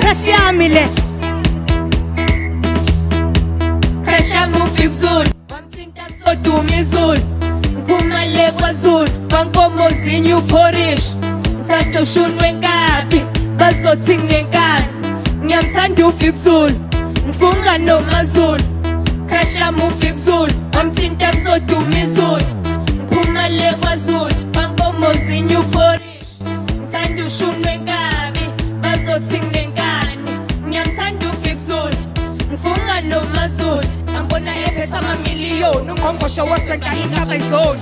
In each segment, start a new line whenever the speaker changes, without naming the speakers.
crush yami le
Crush yami ufika wamthinta kuzoduma izulu ngiphuma le kwaZulu bankomozinye uphorish ngithanda ushunwe nkabi bazothi nginenkani ngiyamthanda ufika ngifunga noMaZulu Crush yami ufika wamthinta kuzoduma izulu ngiphuma le kwaZulu bankomozinye uphorish ngithanda ushunwe nkabi bazothi nginenkani ngiyamthanda ufika ngifunga noMaZulu ngibona ephethe amamiliyoni ungqongqoshe waswenta intaba izoni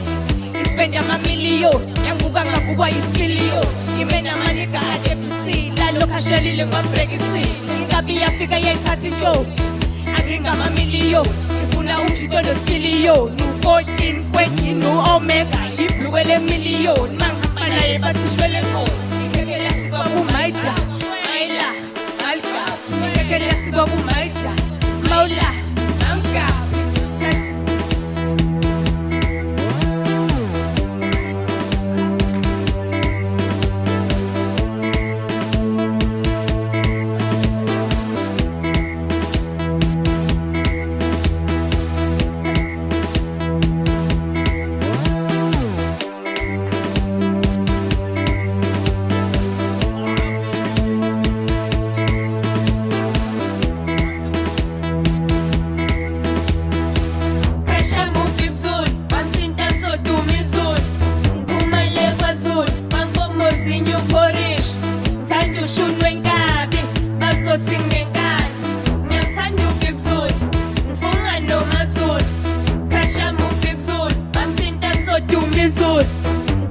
ispende amamiliyoni yanguka ngavukwa isipiliyoni ime namaniga adebisila lokhu ashelile ngwambrekisile inkabi yafika yayithatha intombi angingamamiliyoni ngifuna umjito nesipiliyoni u-14 kwedini u-omega yibhluke lemiliyoni mangihamba naye bathi shwele nkosi ngekele sikwabumayida mayila malgafu ngekele sikwabumayida maula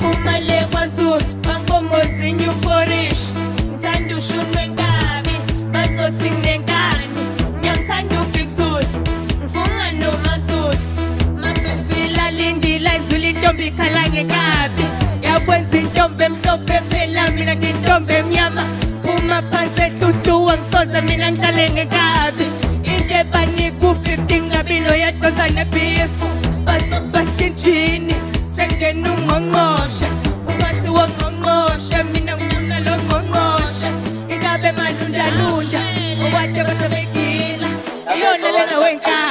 Uma le kwaZulu bankomozinye uphorish ngithanda ushunwe nkabi bazothi nginenkani ngiyamthanda ufika ngifunga noMaZulu mabevila lindila izwile intombi ikhala ngenkabi yakwenza intombi emhlophe phela mina ngintombi emnyama phuma phansi ehluhluwa ngisoza mina ngihlale ngenkabi into ebanika u-50 ngabilo yadosa nebifu basokubaskinjini sengena ungqongqoshe ubathi wongqongqoshe mina ngifuna lo ngqongqoshe ingabe malundalunda owade basebegila iyona lena wenkabi